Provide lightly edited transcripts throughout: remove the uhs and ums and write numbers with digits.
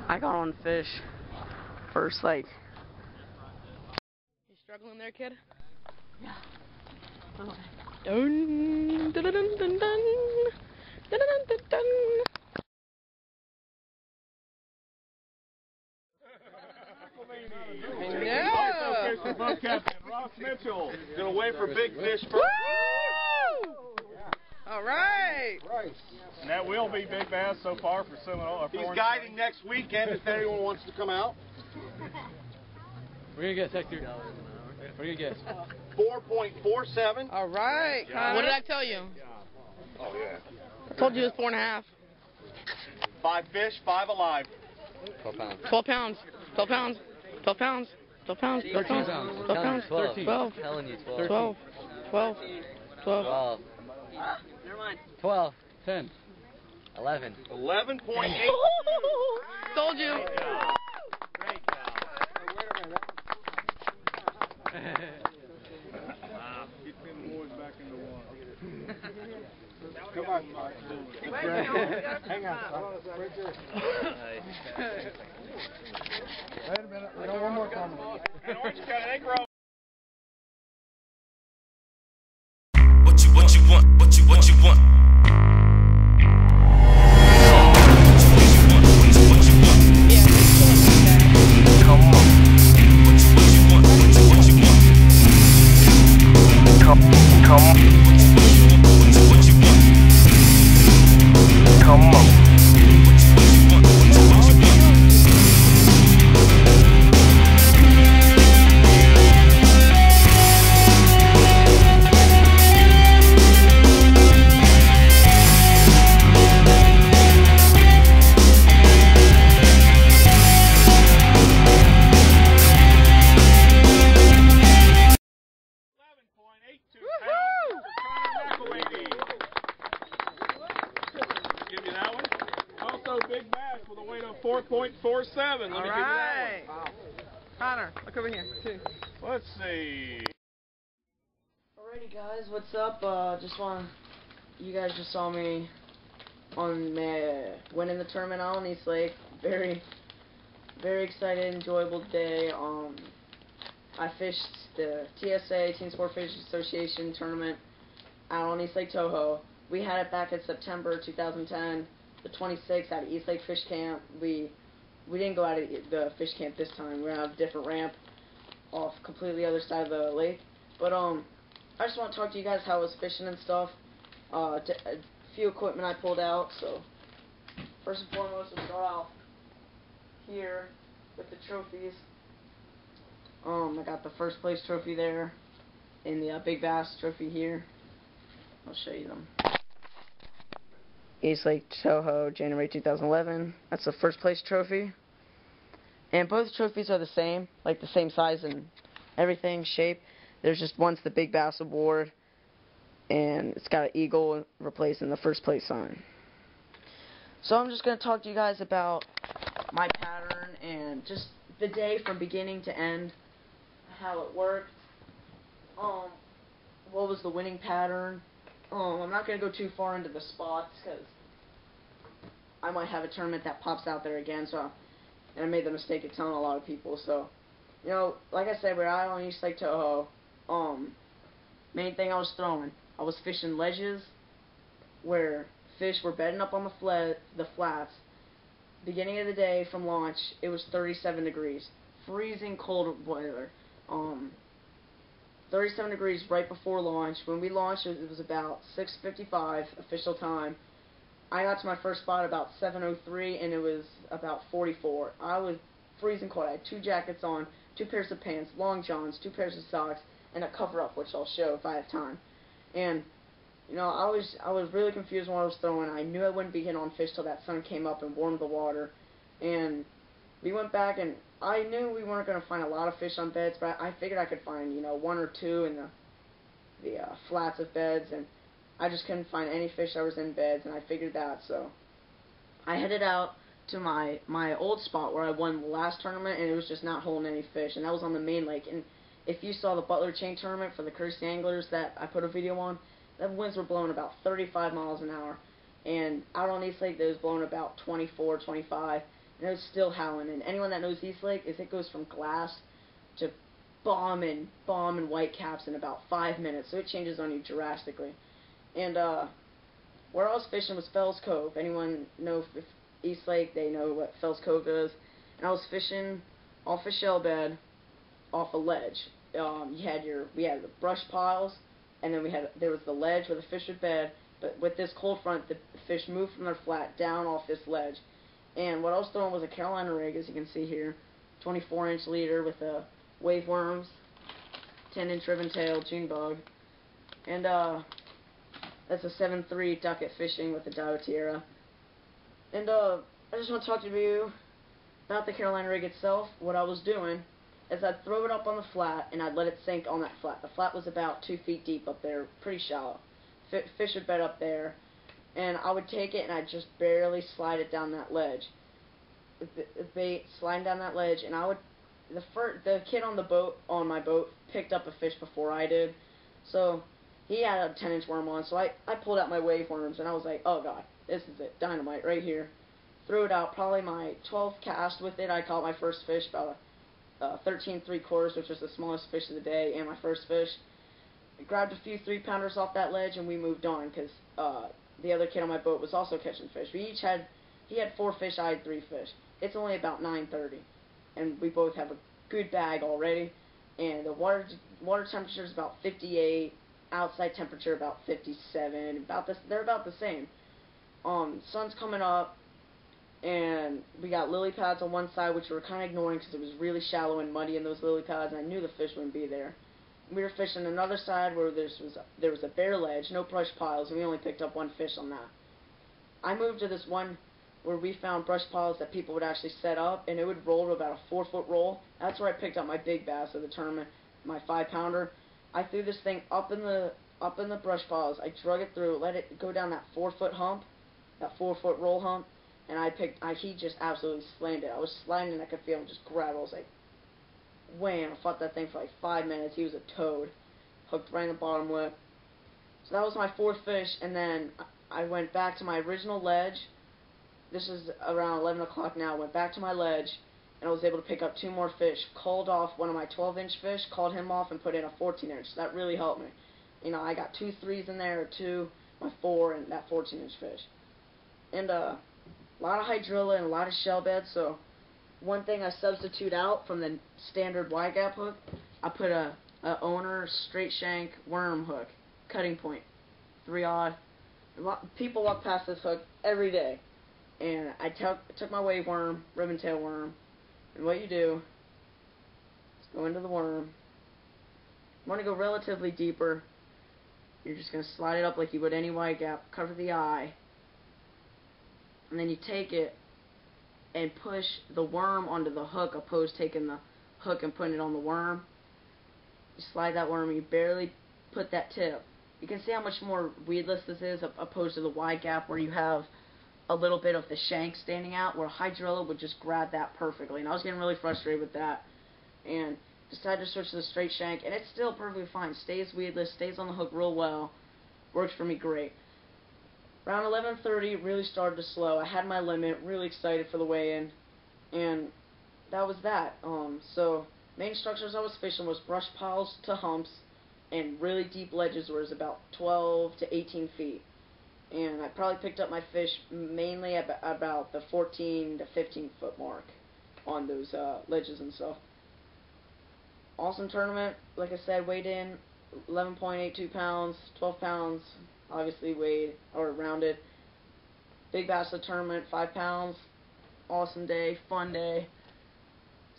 I got on fish first, like. You struggling there, kid? Yeah. Oh. Dun, dun, dun, dun, dun, dun, dun, dun, dun. Yeah. Captain Ross Mitchell gonna wait for big fish first. All right. And that will be big bass so far for Seminole. He's guiding next weekend if anyone wants to come out. We're gonna guess, Hector. What do you guess? 4.47. All right. What did I tell you? Oh yeah. I told you it was 4.5. 5 fish, 5 alive. 12 pounds. 12 pounds. 12 pounds. 12 pounds. 12 pounds. 12 pounds. 12 pounds. 12. 12. I'm telling you, 12. 12. 12. 12. 12. Never mind. 12. 10. 11. 11.8. Told you. Great cow. Wow. Get them boys back in the water. Come on, Mark. Hang on. Wait a minute. We got one more coming. In Orange County, they grow. What you want? Give you that one. Also, big bass with a weight of 4.47. Let me give you that one. Wow. Connor, look over here, too. Let's see. Alrighty, guys, what's up? You guys just saw me on winning the tournament out on East Lake. Very excited, enjoyable day. I fished the TSA, Team Sport Fishing Association tournament out on East Lake Toho. We had it back in September 2010, the 26th at East Lake Fish Camp. We didn't go out of the fish camp this time. We're gonna have a different ramp off completely other side of the lake. But I just want to talk to you guys how I was fishing and stuff. A few equipment I pulled out. So first and foremost, we'll start off here with the trophies. I got the first place trophy there, and the big bass trophy here. I'll show you them. East Lake Toho, January 2011. That's the first place trophy. And both trophies are the same, like the same size and everything, shape. There's just one's the big bass award, and it's got an eagle replacing the first place sign. So I'm just going to talk to you guys about my pattern and just the day from beginning to end, how it worked, what was the winning pattern. I'm not going to go too far into the spots because I might have a tournament that pops out there again, and I made the mistake of telling a lot of people. So, you know, like I said, we're out on East Lake Toho. Main thing I was throwing, I was fishing ledges where fish were bedding up on the flats. Beginning of the day from launch, it was 37 degrees, freezing cold weather. 37 degrees right before launch. When we launched, it was about 6:55 official time. I got to my first spot about 7:03, and it was about 44. I was freezing cold. I had 2 jackets on, 2 pairs of pants, long johns, 2 pairs of socks, and a cover-up, which I'll show if I have time. And you know, I was really confused when I was throwing. I knew I wouldn't be hitting on fish till that sun came up and warmed the water. And we went back, and I knew we weren't going to find a lot of fish on beds, but I figured I could find, you know, 1 or 2 in the flats of beds, and I just couldn't find any fish that was in beds, and I figured that. So I headed out to my old spot where I won the last tournament, and it was just not holding any fish, and that was on the main lake. And if you saw the Butler Chain Tournament for the Courtesy Anglers that I put a video on, the winds were blowing about 35 miles an hour, and out on East Lake, it was blowing about 24, 25, and it was still howling. And anyone that knows East Lake, it goes from glass to bomb and white caps in about 5 minutes, so it changes on you drastically. And where I was fishing was Fells Cove. Anyone know if East Lake, they know what Fells Cove is. And I was fishing off a shell bed, off a ledge. We had the brush piles, and then there was the ledge where the fish would bed. But with this cold front, the fish moved from their flat down off this ledge. And what I was throwing was a Carolina rig, as you can see here, 24-inch leader with wave worms, 10-inch ribbintail, June bug, and that's a 7.3 ducket fishing with the Daiwa Tierra. And I just want to talk to you about the Carolina rig itself. What I was doing is I'd throw it up on the flat and I'd let it sink on that flat. The flat was about 2 feet deep up there, pretty shallow. Fish would bed up there, and I would take it and I'd just barely slide it down that ledge. The bait sliding down that ledge, and the kid on my boat picked up a fish before I did, so he had a 10-inch worm on. So I pulled out my wave worms and I was like, oh god, this is it, dynamite right here. Threw it out, probably my 12th cast with it. I caught my first fish, about a 13 3/4, which was the smallest fish of the day, and my first fish. I grabbed a few 3-pounders off that ledge, and we moved on, because the other kid on my boat was also catching fish. He had 4 fish, I had 3 fish. It's only about 9:30, and we both have a good bag already, and the water temperature is about 58, outside temperature about 57, they're about the same. Sun's coming up, and we got lily pads on one side, which we were kind of ignoring because it was really shallow and muddy in those lily pads, and I knew the fish wouldn't be there. We were fishing another side where there was a bare ledge, no brush piles, and we only picked up 1 fish on that. I moved to this one where we found brush piles that people would actually set up, and it would roll to about a 4-foot roll. That's where I picked up my big bass of the tournament, my 5-pounder. I threw this thing up in the brush piles. I drug it through, let it go down that 4-foot hump, that 4-foot roll hump, and he just absolutely slammed it. I was sliding and I could feel him just grab it. I was like, wham! I fought that thing for like 5 minutes. He was a toad, hooked right in the bottom lip. So that was my 4th fish, and then I went back to my original ledge. This is around 11 o'clock now. I went back to my ledge, and I was able to pick up 2 more fish. Called off one of my 12-inch fish, called him off, and put in a 14-inch. That really helped me. You know, I got 2 3s in there, 2, my 4, and that 14-inch fish. And a lot of hydrilla and a lot of shell beds. So one thing I substitute out from the standard wide gap hook, I put a owner straight shank worm hook, cutting point, 3/0. People walk past this hook every day, and I took my wave worm, ribbon-tail worm, and what you do is go into the worm. You want to go relatively deeper. You're just going to slide it up like you would any wide gap, cover the eye, and then you take it and push the worm onto the hook, opposed to taking the hook and putting it on the worm. You slide that worm, and you barely put that tip. You can see how much more weedless this is opposed to the wide gap where you have a little bit of the shank standing out, where hydrilla would just grab that perfectly. And I was getting really frustrated with that, and decided to switch to the straight shank, and it's still perfectly fine. Stays weedless, stays on the hook real well, works for me great. Around 11:30, really started to slow. I had my limit, really excited for the weigh-in, and that was that. So main structures I was fishing was brush piles to humps, and really deep ledges where it was about 12 to 18 feet. And I probably picked up my fish mainly about the 14 to 15 foot mark on those ledges and stuff. Awesome tournament. Like I said, weighed in 11.82 pounds, 12 pounds, obviously weighed or rounded. Big bass of the tournament, 5 pounds. Awesome day, fun day.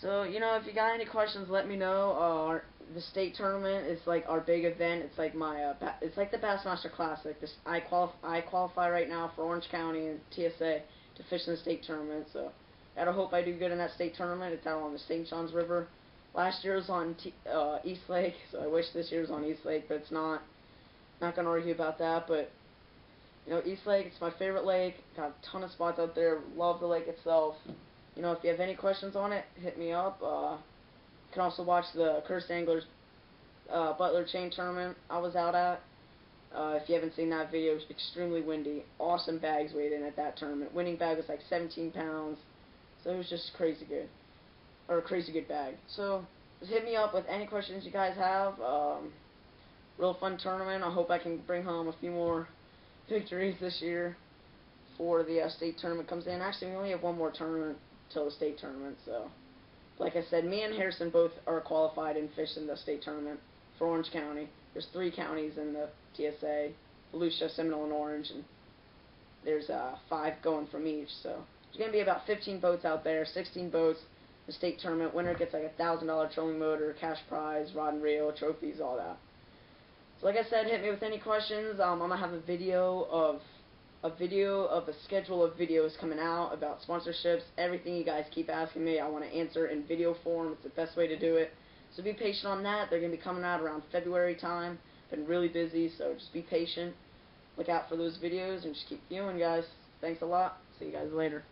So, you know, if you got any questions, let me know. The state tournament is like our big event. It's like it's like the Bassmaster Classic. I qualify right now for Orange County and TSA to fish in the state tournament. So, I hope I do good in that state tournament. It's out on the St. Johns River. Last year was on East Lake, so I wish this year was on East Lake, but it's not. Not gonna argue about that. But You know, East Lake, it's my favorite lake. Got a ton of spots out there. Love the lake itself. You know, if you have any questions on it, hit me up. You can also watch the Cursed Anglers Butler Chain Tournament I was out at. If you haven't seen that video, it's extremely windy. Awesome bags weighed in at that tournament. Winning bag was like 17 pounds. So it was just crazy good. Or a crazy good bag. So just hit me up with any questions you guys have. Real fun tournament. I hope I can bring home a few more victories this year before the state tournament comes in. Actually, we only have one more tournament till the state tournament. So, like I said, me and Harrison both are qualified and fish in the state tournament for Orange County. There's 3 counties in the TSA, Volusia, Seminole, and Orange, and there's 5 going from each. So there's going to be about 15 boats out there, 16 boats. The state tournament winner gets like a $1,000 trolling motor, cash prize, rod and reel, trophies, all that. So like I said, hit me with any questions. I'm going to have a video of a schedule of videos coming out about sponsorships, everything you guys keep asking me. I want to answer in video form. It's the best way to do it. So be patient on that. They're going to be coming out around February time. Been really busy, so just be patient. Look out for those videos and just keep viewing, guys. Thanks a lot. See you guys later.